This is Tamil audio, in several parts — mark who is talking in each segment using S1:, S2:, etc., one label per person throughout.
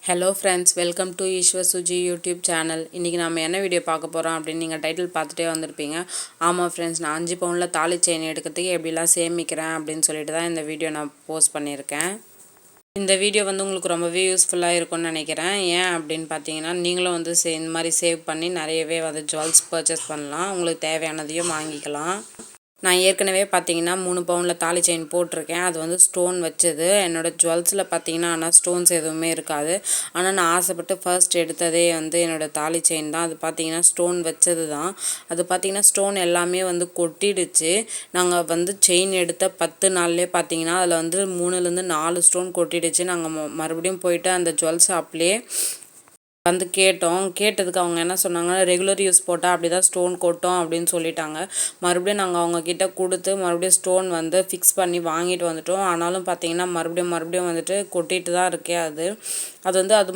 S1: Hello friends, welcome to Eswar Suji YouTube channel. இன்றைக்கி நம்ம என்ன வீடியோ பார்க்க போகிறோம் அப்படின்னு நீங்கள் டைட்டில் பார்த்துட்டே வந்திருப்பீங்க. ஆமாம் ஃப்ரெண்ட்ஸ், நான் 5 பவுனில் தாலி செயின் எடுக்கிறதுக்கு எப்படிலாம் சேமிக்கிறேன் அப்படின்னு சொல்லிட்டு தான் இந்த வீடியோ நான் போஸ்ட் பண்ணியிருக்கேன். இந்த வீடியோ உங்களுக்கு ரொம்பவே யூஸ்ஃபுல்லாக இருக்கும்னு நினைக்கிறேன். ஏன் அப்படின்னு பார்த்தீங்கன்னா, நீங்களும் இந்த மாதிரி சேவ் பண்ணி நிறையவே ஜுவல்ஸ் பர்ச்சேஸ் பண்ணலாம். உங்களுக்கு தேவையானதையும் வாங்கிக்கலாம். நான் ஏற்கனவே பார்த்தீங்கன்னா 3 பவுனில் தாலி செயின் போட்டிருக்கேன். அது ஸ்டோன் வச்சது. என்னோடய ஜுவல்ஸில் பார்த்தீங்கன்னா ஆனால் ஸ்டோன்ஸ் எதுவுமே இருக்காது. ஆனால் நான் ஆசைப்பட்டு ஃபர்ஸ்ட் எடுத்ததே என்னோடய தாலி செயின் தான். அது பார்த்தீங்கன்னா ஸ்டோன் வச்சது தான். அது பார்த்தீங்கன்னா ஸ்டோன் எல்லாமே கொட்டிடுச்சு. நாங்கள் செயின் எடுத்த 10 நாள்லேயே பார்த்தீங்கன்னா அதில் 3லேருந்து 4 ஸ்டோன் கொட்டிடுச்சு. நாங்கள் மறுபடியும் போயிட்டு அந்த ஜுவல் ஷாப்லேயே கேட்டதுக்கு அவங்க என்ன சொன்னாங்க, ரெகுலர் யூஸ் போட்டால் அப்படி தான் ஸ்டோன் கொட்டும் அப்படின்னு சொல்லிட்டாங்க. மறுபடியும் நாங்கள் அவங்கக்கிட்ட கொடுத்து மறுபடியும் ஸ்டோன் ஃபிக்ஸ் பண்ணி வாங்கிட்டு வந்துட்டோம். ஆனாலும் பார்த்தீங்கன்னா மறுபடியும் கொட்டிட்டு தான் இருக்கே. அது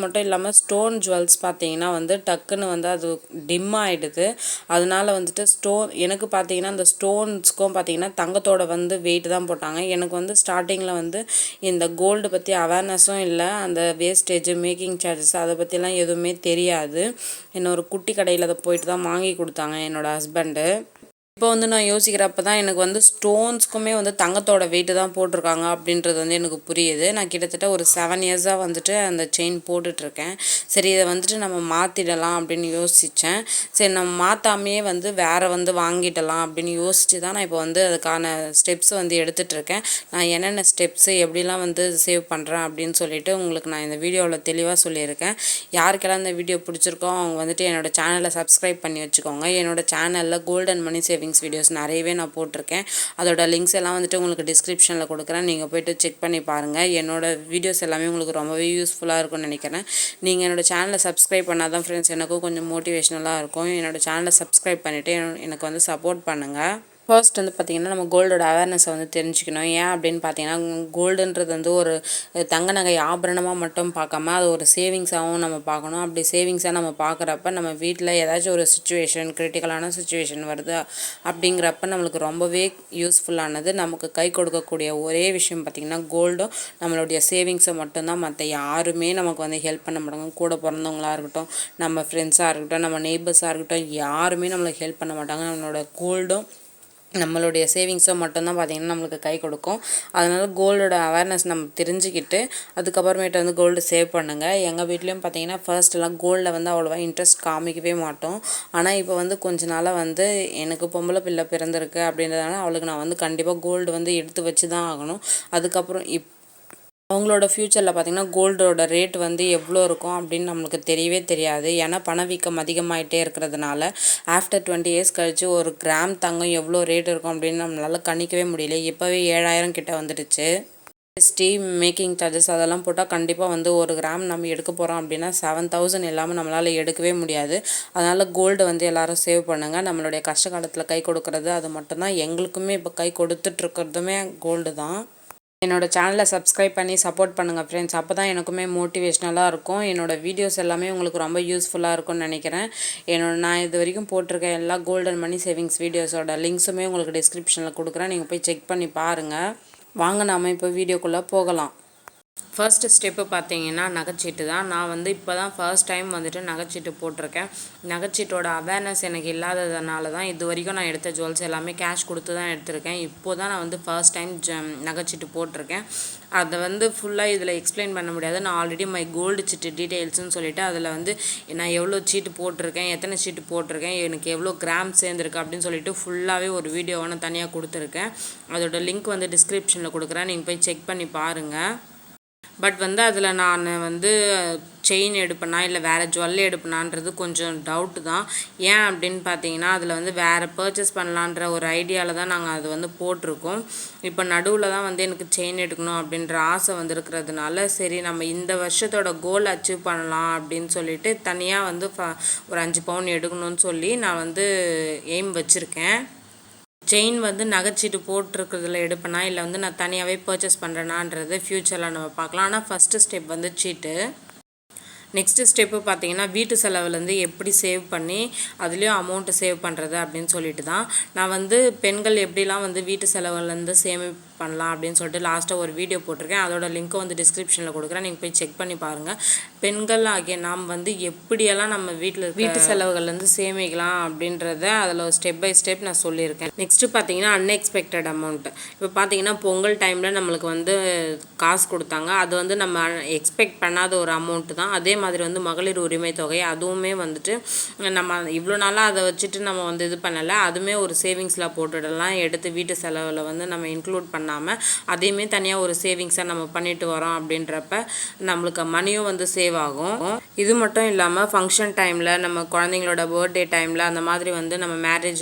S1: மட்டும் இல்லாமல் ஸ்டோன் ஜுவல்ஸ் பார்த்தீங்கன்னா டக்குன்னு அது டிம் ஆகிடுது. அதனால எனக்கு பார்த்தீங்கன்னா அந்த ஸ்டோன்ஸ்க்கும் பார்த்தீங்கன்னா தங்கத்தோட வெயிட் தான் போட்டாங்க. எனக்கு ஸ்டார்டிங்கில் இந்த கோல்டு பற்றி அவேர்னஸும் இல்லை. அந்த வேஸ்டேஜ் மேக்கிங் சார்ஜஸ் அதை பற்றிலாம் எதுவுமே தெரியாது. ஒரு குட்டி கடையில் அதை போயிட்டு தான் வாங்கி கொடுத்தாங்க என்னோடய ஹஸ்பண்டு. இப்போ நான் யோசிக்கிறப்ப தான் எனக்கு ஸ்டோன்ஸ்க்குமே தங்கத்தோட வெயிட்டு தான் போட்டிருக்காங்க அப்படின்றது எனக்கு புரியுது. நான் கிட்டத்தட்ட ஒரு 7 இயர்ஸாக அந்த செயின் போட்டுட்ருக்கேன். சரி, இதை நம்ம மாற்றிடலாம் அப்படின்னு யோசித்தேன். சரி, நம்ம மாற்றாமையே வேறு வாங்கிடலாம் அப்படின்னு யோசித்து தான் நான் இப்போ அதுக்கான ஸ்டெப்ஸ் எடுத்துகிட்ருக்கேன். நான் என்னென்ன ஸ்டெப்ஸு எப்படிலாம் சேவ் பண்ணுறேன் அப்படின்னு சொல்லிட்டு உங்களுக்கு நான் இந்த வீடியோவில் தெளிவாக சொல்லியிருக்கேன். யாருக்கெல்லாம் இந்த வீடியோ பிடிச்சிருக்கோ அவங்க என்னோடய சேனலை சப்ஸ்கிரைப் பண்ணி வச்சுக்கோங்க. என்னோடய சேனலில் கோல்டன் மணி சேவிங் வீடியோஸ் நிறையவே நான் போட்டிருக்கேன். அதோட லிங்க்ஸ் எல்லாம் உங்களுக்கு டிஸ்கிரிப்ஷனில் கொடுக்குறேன். நீங்கள் போய்ட்டு செக் பண்ணி பாருங்கள். என்னோட வீடியோஸ் எல்லாமே உங்களுக்கு ரொம்பவே யூஸ்ஃபுல்லாக இருக்கும்னு நினைக்கிறேன். நீங்கள் என்னோடய சேனலை சப்ஸ்கிரைப் பண்ணால் தான் ஃப்ரெண்ட்ஸ் எனக்கும் கொஞ்சம் மோட்டிவேஷனலாக இருக்கும். என்னோடய சேனலை சப்ஸ்கிரைப் பண்ணிவிட்டு எனக்கு சப்போர்ட் பண்ணுங்கள். ஃபர்ஸ்ட் பார்த்திங்கன்னா நம்ம கோல்டோட அவேர்னஸை தெரிஞ்சுக்கணும். ஏன் அப்படின்னு பார்த்தீங்கன்னா, கோல்டுன்றது ஒரு தங்க நகை ஆபரணமாக மட்டும் பார்க்காம அது ஒரு சேவிங்ஸாகவும் நம்ம பார்க்கணும். அப்படி சேவிங்ஸாக நம்ம பார்க்குறப்ப நம்ம வீட்டில் ஏதாச்சும் ஒரு சுச்சுவேஷன், கிரிட்டிக்கலான சுச்சுவேஷன் வருது அப்படிங்கிறப்ப நம்மளுக்கு ரொம்பவே யூஸ்ஃபுல்லானது. நமக்கு கை கொடுக்கக்கூடிய ஒரே விஷயம் பார்த்திங்கன்னா கோல்டும் நம்மளுடைய சேவிங்ஸை மட்டும்தான். மற்ற யாருமே நமக்கு ஹெல்ப் பண்ண மாட்டாங்க. கூட பிறந்தவங்களாக இருக்கட்டும், நம்ம ஃப்ரெண்ட்ஸாக இருக்கட்டும், நம்ம நெய்பர்ஸாக இருக்கட்டும், யாருமே நம்மளுக்கு ஹெல்ப் பண்ண மாட்டாங்க. நம்மளோட கோல்டும் நம்மளுடைய சேவிங்ஸும் மட்டும்தான் பார்த்திங்கன்னா நம்மளுக்கு கை கொடுக்கும். அதனால் கோல்டோட அவேர்னஸ் நம்ம தெரிஞ்சுக்கிட்டு அதுக்கப்புறமேட்டு கோல்டு சேவ் பண்ணுங்கள். எங்கள் வீட்லேயும் பார்த்திங்கன்னா ஃபர்ஸ்ட்லாம் கோல்டில் அவ்வளோவா இன்ட்ரெஸ்ட் காமிக்கவே மாட்டோம். ஆனால் இப்போ கொஞ்ச நாளாக எனக்கு பொம்பளை பிள்ளை பிறந்திருக்கு அப்படின்றதுனால அவளுக்கு நான் கண்டிப்பாக கோல்டு எடுத்து வச்சு தான் ஆகணும். அதுக்கப்புறம் அவங்களோட ஃப்யூச்சரில் பார்த்திங்கன்னா கோல்டோட ரேட் எவ்வளோ இருக்கும் அப்படின்னு நம்மளுக்கு தெரியவே தெரியாது. ஏன்னா பணவீக்கம் அதிகமாகிட்டே இருக்கிறதுனால ஆஃப்டர் 20 இயர்ஸ் கழித்து ஒரு கிராம் தங்கம் எவ்வளோ ரேட் இருக்கும் அப்படின்னு நம்மளால் கணிக்கவே முடியல. இப்போவே 7000 கிட்ட வந்துடுச்சு. ஜிஎஸ்டி, மேக்கிங் சார்ஜஸ் அதெல்லாம் போட்டால் கண்டிப்பாக ஒரு கிராம் நம்ம எடுக்க போகிறோம் அப்படின்னா 7000 இல்லாமல் நம்மளால் எடுக்கவே முடியாது. அதனால் கோல்டு எல்லோரும் சேவ் பண்ணுங்கள். நம்மளுடைய கஷ்ட காலத்தில் கை கொடுக்கறது அது மட்டும்தான். எங்களுக்குமே இப்போ கை கொடுத்துட்ருக்கிறதுமே கோல்டு தான். என்னோடய சேனலை சப்ஸ்கிரைப் பண்ணி சப்போர்ட் பண்ணுங்கள் ஃப்ரெண்ட்ஸ். அப்போ தான் எனக்குமே மோட்டிவேஷ்னலாக இருக்கும். என்னோடய வீடியோஸ் எல்லாமே உங்களுக்கு ரொம்ப யூஸ்ஃபுல்லாக இருக்கும்னு நினைக்கிறேன். நான் இது வரைக்கும் போட்டிருக்க எல்லா கோல்டன் மணி சேவிங்ஸ் வீடியோஸோட லிங்க்ஸுமே உங்களுக்கு டிஸ்கிரிப்ஷனில் கொடுக்குறேன். நீங்கள் போய் செக் பண்ணி பாருங்கள். வாங்க நாம் இப்போ வீடியோக்குள்ளே போகலாம். ஃபர்ஸ்ட்டு ஸ்டெப்பு பார்த்தீங்கன்னா நகைச்சீட்டு தான். நான் இப்போ தான் ஃபர்ஸ்ட் டைம் நகைச்சீட்டு போட்டிருக்கேன். நகைச்சீட்டோட அவேர்னஸ் எனக்கு இல்லாததுனால தான் இது வரைக்கும் நான் எடுத்த ஜுவல்ஸ் எல்லாமே கேஷ் கொடுத்து தான் எடுத்திருக்கேன். இப்போது தான் நான் ஃபர்ஸ்ட் டைம் நகைச்சீட்டு போட்டிருக்கேன். அதை ஃபுல்லாக இதில் எக்ஸ்பிளைன் பண்ண முடியாது. நான் ஆல்ரெடி மை கோல்டு சீட்டு டீட்டெயில்ஸ்னு சொல்லிவிட்டு அதில் நான் எவ்வளோ சீட்டு போட்டிருக்கேன், எத்தனை சீட்டு போட்டிருக்கேன், எனக்கு எவ்வளோ கிராம் சேர்ந்துருக்கு அப்படின்னு சொல்லிட்டு ஃபுல்லாகவே ஒரு வீடியோவை நான் தனியாக கொடுத்துருக்கேன். அதோட லிங்க் டிஸ்கிரிப்ஷனில் கொடுக்குறேன். நீங்கள் போய் செக் பண்ணி பாருங்கள். பட் அதில் நான் செயின் எடுப்பேனா இல்லை வேறு ஜுவல் எடுப்பேனான்றது கொஞ்சம் டவுட்டு தான். ஏன் அப்படின்னு பார்த்தீங்கன்னா அதில் வேறு பர்ச்சேஸ் பண்ணலான்ற ஒரு ஐடியாவில் தான் நாங்கள் அது போட்டிருக்கோம். இப்போ நடுவில் தான் எனக்கு செயின் எடுக்கணும் அப்படின்ற ஆசை இருக்கிறதுனால சரி நம்ம இந்த வருஷத்தோட கோல் அச்சீவ் பண்ணலாம் அப்படின்னு சொல்லிட்டு தனியாக ஒரு 5 பவுன் எடுக்கணும்னு சொல்லி நான் எய்ம் வச்சுருக்கேன். செயின் நகைச்சீட்டு போட்டிருக்கிறதுல எடுப்பேனா இல்லை நான் தனியாகவே பர்ச்சேஸ் பண்ணுறேனான்றது ஃப்யூச்சரில் நம்ம பார்க்கலாம். ஆனால் ஃபஸ்ட்டு ஸ்டெப் சீட்டு. நெக்ஸ்ட்டு ஸ்டெப்பு பார்த்தீங்கன்னா வீட்டு செலவுலேருந்து எப்படி சேவ் பண்ணி அதுலேயும் அமௌண்ட்டு சேவ் பண்ணுறது அப்படின்னு சொல்லிட்டு தான் நான் பெண்கள் எப்படிலாம் வீட்டு செலவுலேருந்து பண்ணலாம் அப்படின்னு சொல்லிட்டு லாஸ்ட்டாக ஒரு வீடியோ போட்டிருக்கேன். அதோட லிங்க்கை வந்து டிஸ்கிரிப்ஷனில் கொடுக்குறேன், நீங்கள் போய் செக் பண்ணி பாருங்கள். பெண்கள் ஆகிய நாம் வந்து எப்படியெல்லாம் நம்ம வீட்டு செலவுகள்லேருந்து சேமிக்கலாம் அப்படின்றத அதில் ஸ்டெப் பை ஸ்டெப் நான் சொல்லியிருக்கேன். நெக்ஸ்ட்டு பார்த்தீங்கன்னா அன்எக்ஸ்பெக்டட் அமௌண்ட்டு. இப்போ பார்த்தீங்கன்னா பொங்கல் டைமில் நம்மளுக்கு வந்து காசு கொடுத்தாங்க. அது வந்து நம்ம எக்ஸ்பெக்ட் பண்ணாத ஒரு அமௌண்ட்டு தான். அதே மாதிரி வந்து மகளிர் உரிமை தொகை, அதுவுமே வந்துட்டு நம்ம இவ்வளோ நாளாக அதை வச்சுட்டு நம்ம வந்து இது பண்ணலை. அதுவுமே ஒரு சேவிங்ஸில் போட்டுடலாம். எடுத்து வீட்டு செலவில் வந்து நம்ம இன்க்ளூட் பண்ணாமல் அதையுமே தனியாக ஒரு சேவிங்ஸாக நம்ம பண்ணிட்டு வரோம். அப்படின்றப்ப நம்மளுக்கு மணியும் வந்து சேவ் ஆகும். இது மட்டும் இல்லாமல் ஃபங்க்ஷன் டைமில், நம்ம குழந்தைங்களோட பர்த்டே டைமில், அந்த மாதிரி வந்து நம்ம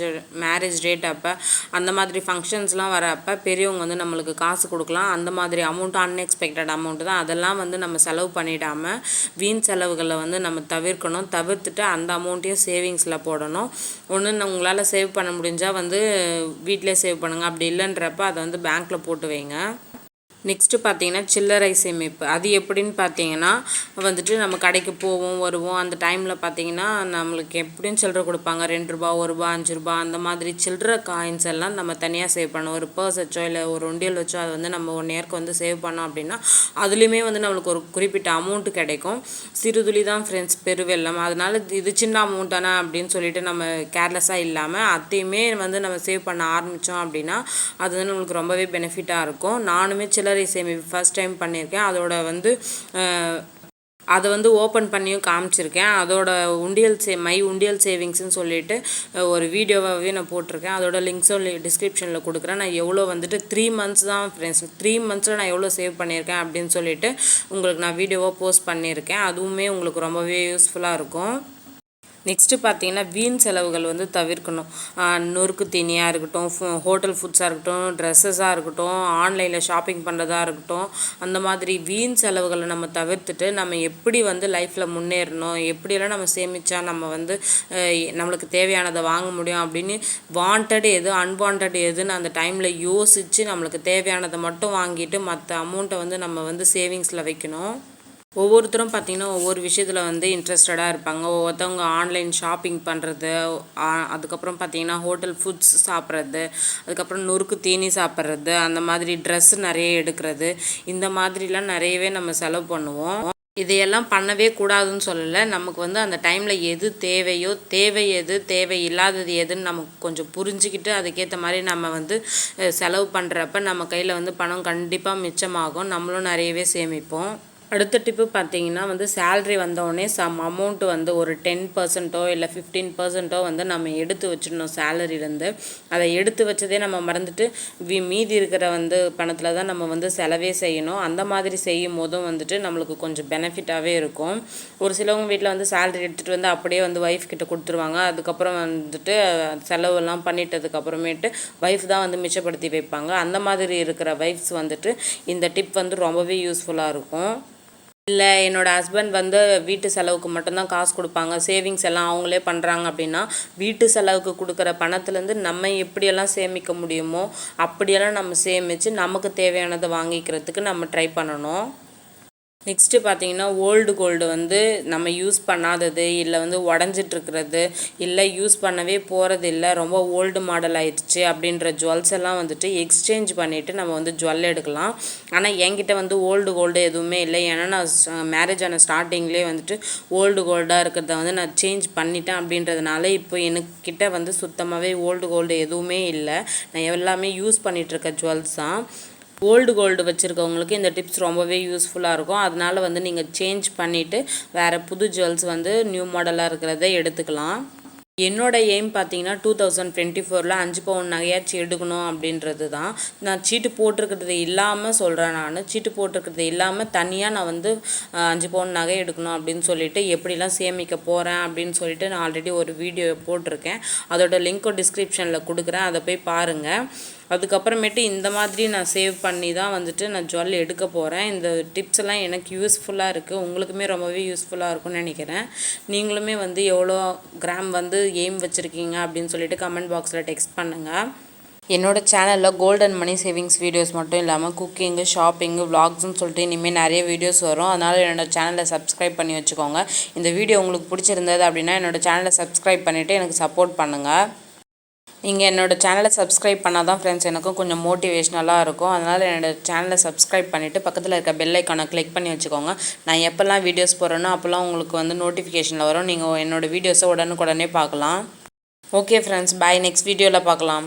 S1: மேரேஜ் டேட் அப்போ அந்த மாதிரி ஃபங்க்ஷன்ஸ்லாம் வரப்போ பெரியவங்க வந்து நம்மளுக்கு காசு கொடுக்கலாம். அந்த மாதிரி அமௌண்ட்டும் அன்எக்ஸ்பெக்டட் அமௌண்ட்டு தான். அதெல்லாம் வந்து நம்ம செலவு பண்ணிடாமல் வீண் செலவுகளை வந்து நம்ம தவிர்க்கணும். தவிர்த்துட்டு அந்த அமௌண்ட்டையும் சேவிங்ஸில் போடணும். ஒன்று உங்களால் சேவ் பண்ண முடிஞ்சால் வந்து வீட்டிலே சேவ் பண்ணுங்கள். அப்படி இல்லைன்றப்ப அதை வந்து பேங்க்கில் போட்டு வைங்க. நெக்ஸ்ட்டு பார்த்தீங்கன்னா சில்லறை சேமிப்பு. அது எப்படின்னு பார்த்தீங்கன்னா வந்துட்டு நம்ம கடைக்கு போவோம் வருவோம். அந்த டைமில் பார்த்தீங்கன்னா நம்மளுக்கு எப்படியும் சில்லறை கொடுப்பாங்க. ₹2 ₹1 ₹5 அந்த மாதிரி சில்லறை காயின்ஸ் எல்லாம் நம்ம தனியாக சேவ் பண்ணோம். ஒரு பர்ஸ் வச்சோ இல்லை ஒரு உண்டியல் வச்சோ அதை வந்து நம்ம 1 இயர்க்கு வந்து சேவ் பண்ணோம் அப்படின்னா அதுலேயுமே வந்து நம்மளுக்கு ஒரு குறிப்பிட்ட அமௌண்ட்டு கிடைக்கும். சிறுதுளி தான் ஃப்ரெண்ட்ஸ் பெருவெல்லம். அதனால இது சின்ன அமௌண்ட் தானே அப்படின்னு சொல்லிட்டு நம்ம கேர்லெஸ்ஸாக இல்லாமல் அதையுமே வந்து நம்ம சேவ் பண்ண ஆரம்பித்தோம் அப்படின்னா அது வந்து நம்மளுக்கு ரொம்பவே பெனிஃபிட்டாக இருக்கும். நானுமே சில்லறை சேமிப்பு ஃபர்ஸ்ட் டைம் பண்ணியிருக்கேன். அதோட வந்து அதை வந்து ஓப்பன் பண்ணியும் காமிச்சிருக்கேன். அதோட உண்டியல் சேவிங்ஸ்ன்னு சொல்லிட்டு ஒரு வீடியோவாகவே நான் போட்டிருக்கேன். அதோட லிங்க்ஸும் டிஸ்கிரிப்ஷனில் கொடுக்குறேன். நான் எவ்வளோ வந்துட்டு 3 மந்த்ஸ் தான் ஃப்ரெண்ட்ஸ், 3 மந்த்ஸில் நான் எவ்வளோ சேவ் பண்ணியிருக்கேன் அப்படின்னு சொல்லிட்டு உங்களுக்கு நான் வீடியோவாக போஸ்ட் பண்ணியிருக்கேன். அதுவுமே உங்களுக்கு ரொம்பவே யூஸ்ஃபுல்லாக இருக்கும். நெக்ஸ்ட்டு பார்த்தீங்கன்னா வீண் செலவுகள் வந்து தவிர்க்கணும். நொறுக்கு தீனியாக இருக்கட்டும், ஹோட்டல் ஃபுட்ஸாக இருக்கட்டும், ட்ரெஸ்ஸஸாக இருக்கட்டும், ஆன்லைனில் ஷாப்பிங் பண்ணுறதா இருக்கட்டும், அந்த மாதிரி வீண் செலவுகளை நம்ம தவிர்த்துட்டு நம்ம எப்படி வந்து லைஃப்பில் முன்னேறணும், எப்படியெல்லாம் நம்ம சேமித்தா நம்ம வந்து நம்மளுக்கு தேவையானதை வாங்க முடியும் அப்படின்னு வாண்டட் எது அன்வாண்டட் எதுன்னு அந்த டைமில் யோசித்து நம்மளுக்கு தேவையானதை மட்டும் வாங்கிட்டு மற்ற அமௌண்ட்டை வந்து நம்ம வந்து சேவிங்ஸில் வைக்கணும். ஒவ்வொருத்தரும் பார்த்திங்கன்னா ஒவ்வொரு விஷயத்தில் வந்து இன்ட்ரெஸ்டடாக இருப்பாங்க. ஒவ்வொருத்தவங்க ஆன்லைன் ஷாப்பிங் பண்ணுறது, அதுக்கப்புறம் பார்த்திங்கன்னா ஹோட்டல் ஃபுட்ஸ் சாப்பிட்றது, அதுக்கப்புறம் நொறுக்கு தீனி சாப்பிட்றது, அந்த மாதிரி ட்ரெஸ்ஸு நிறைய எடுக்கிறது, இந்த மாதிரிலாம் நிறையவே நம்ம செலவு பண்ணுவோம். இதையெல்லாம் பண்ணவே கூடாதுன்னு சொல்லலை. நமக்கு வந்து அந்த டைமில் எது தேவையோ, தேவை எது தேவை இல்லாதது எதுன்னு நமக்கு கொஞ்சம் புரிஞ்சுக்கிட்டு அதுக்கேற்ற மாதிரி நம்ம வந்து செலவு பண்ணுறப்ப நம்ம கையில் வந்து பணம் கண்டிப்பாக மிச்சமாகும். நம்மளும் நிறையவே சேமிப்போம். அடுத்த டிப்பு பார்த்தீங்கன்னா வந்து சேல்ரி வந்தோடனே சம் அமௌண்ட்டு வந்து ஒரு 10% இல்லை 15% வந்து நம்ம எடுத்து வச்சிடணும் சேலரியிலேருந்து. அதை எடுத்து வச்சதே நம்ம மறந்துட்டு மீதி இருக்கிற வந்து பணத்தில் தான் நம்ம வந்து செலவே செய்யணும். அந்த மாதிரி செய்யும் போதும் வந்துட்டு நம்மளுக்கு கொஞ்சம் பெனிஃபிட்டாகவே இருக்கும். ஒரு சிலவங்க வீட்டில் வந்து சேலரி எடுத்துகிட்டு வந்து அப்படியே வந்து ஒய்ஃப் கிட்ட கொடுத்துருவாங்க. அதுக்கப்புறம் வந்துட்டு செலவெல்லாம் பண்ணிட்டதுக்கப்புறமேட்டு ஒய்ஃப் தான் வந்து மிச்சப்படுத்தி வைப்பாங்க. அந்த மாதிரி இருக்கிற ஒய்ஃப்ஸ் வந்துட்டு இந்த டிப் வந்து ரொம்பவே யூஸ்ஃபுல்லாக இருக்கும். இல்லை என்னோடய ஹஸ்பண்ட் வந்து வீட்டு செலவுக்கு மட்டும்தான் காசு கொடுப்பாங்க, சேவிங்ஸ் எல்லாம் அவங்களே பண்ணுறாங்க அப்படின்னா வீட்டு செலவுக்கு கொடுக்குற பணத்துலேருந்து நம்ம எப்படியெல்லாம் சேமிக்க முடியுமோ அப்படியெல்லாம் நம்ம சேமித்து நமக்கு தேவையானதை வாங்கிக்கிறதுக்கு நம்ம ட்ரை பண்ணணும். நெக்ஸ்ட்டு பார்த்தீங்கன்னா ஓல்டு கோல்டு வந்து நம்ம யூஸ் பண்ணாதது, இல்லை வந்து உடஞ்சிட்ருக்கிறது, இல்லை யூஸ் பண்ணவே போகிறது இல்லை, ரொம்ப ஓல்டு மாடல் ஆயிடுச்சு அப்படின்ற ஜுவல்ஸ் எல்லாம் வந்துட்டு எக்ஸ்சேஞ்ச் பண்ணிவிட்டு நம்ம வந்து ஜுவல் எடுக்கலாம். ஆனால் என்கிட்ட வந்து ஓல்டு கோல்டு எதுவுமே இல்லை. ஏன்னா நான் மேரேஜ் ஆன ஸ்டார்டிங்லேயே வந்துட்டு ஓல்டு கோல்டாக இருக்கிறத வந்து நான் சேஞ்ச் பண்ணிட்டேன். அப்படின்றதுனால இப்போ எனக்கிட்ட வந்து சுத்தமாகவே ஓல்டு கோல்டு எதுவுமே இல்லை. நான் எல்லாமே யூஸ் பண்ணிகிட்ருக்க ஜுவல்ஸ் தான். ஓல்டு கோல்டு வச்சுருக்கவங்களுக்கு இந்த டிப்ஸ் ரொம்பவே யூஸ்ஃபுல்லாக இருக்கும். அதனால் வந்து நீங்கள் சேஞ்ச் பண்ணிவிட்டு வேறு புது ஜுவல்ஸ் வந்து நியூ மாடலாக இருக்கிறத எடுத்துக்கலாம். என்னோட எய்ம் பார்த்தீங்கன்னா 2024 5 பவுன் நகையாச்சும் எடுக்கணும் அப்படின்றது தான். நான் சீட்டு போட்டிருக்கிறது இல்லாமல் சொல்கிறேன். நான் சீட்டு போட்டிருக்கிறது இல்லாமல் தனியாக நான் வந்து 5 பவுன் நகை எடுக்கணும் அப்படின்னு சொல்லிட்டு எப்படிலாம் சேமிக்க போகிறேன் அப்படின்னு சொல்லிட்டு நான் ஆல்ரெடி ஒரு வீடியோ போட்டிருக்கேன். அதோட லிங்க்கும் டிஸ்கிரிப்ஷனில் கொடுக்குறேன், அதை போய் பாருங்கள். அதுக்கப்புறமேட்டு இந்த மாதிரி நான் சேவ் பண்ணி தான் வந்துட்டு நான் ஜுவல் எடுக்க போகிறேன். இந்த டிப்ஸ் எல்லாம் எனக்கு யூஸ்ஃபுல்லாக இருக்குது, உங்களுக்குமே ரொம்பவே யூஸ்ஃபுல்லாக இருக்கும்னு நினைக்கிறேன். நீங்களுமே வந்து எவ்வளோ கிராம் வந்து எய்ம் வச்சுருக்கீங்க அப்படின்னு சொல்லிட்டு கமெண்ட் பாக்ஸில் டெக்ஸ்ட் பண்ணுங்கள். என்னோடய சேனலில் கோல்டன் மணி சேவிங்ஸ் வீடியோஸ் மட்டும் இல்லாமல் குக்கிங்கு, ஷாப்பிங்கு, விளாக்ஸ்ன்னு சொல்லிட்டு இனிமேல் நிறைய வீடியோஸ் வரும். அதனால் என்னோடய சேனலை சப்ஸ்கிரைப் பண்ணி வச்சுக்கோங்க. இந்த வீடியோ உங்களுக்கு பிடிச்சிருந்தது அப்படின்னா என்னோடய சேனலை சப்ஸ்கிரைப் பண்ணிவிட்டு எனக்கு சப்போர்ட் பண்ணுங்கள். நீங்கள் என்னோடய சேனலை சப்ஸ்கிரைப் பண்ணால் தான் ஃப்ரெண்ட்ஸ் எனக்கும் கொஞ்சம் மோட்டிவேஷ்னலாக இருக்கும். அதனால் என்னோடய சேனலை சப்ஸ்கிரைப் பண்ணிவிட்டு பக்கத்தில் இருக்க பெல் ஐக்கானை கிளிக் பண்ணி வச்சுக்கோங்க. நான் எப்போல்லாம் வீடியோஸ் போடுறேனோ அப்போல்லாம் உங்களுக்கு வந்து நோட்டிஃபிகேஷனில் வரும். நீங்கள் என்னோடய வீடியோஸை உடனுக்குடனே பார்க்கலாம். ஓகே ஃப்ரெண்ட்ஸ், பாய். நெக்ஸ்ட் வீடியோவில் பார்க்கலாம்.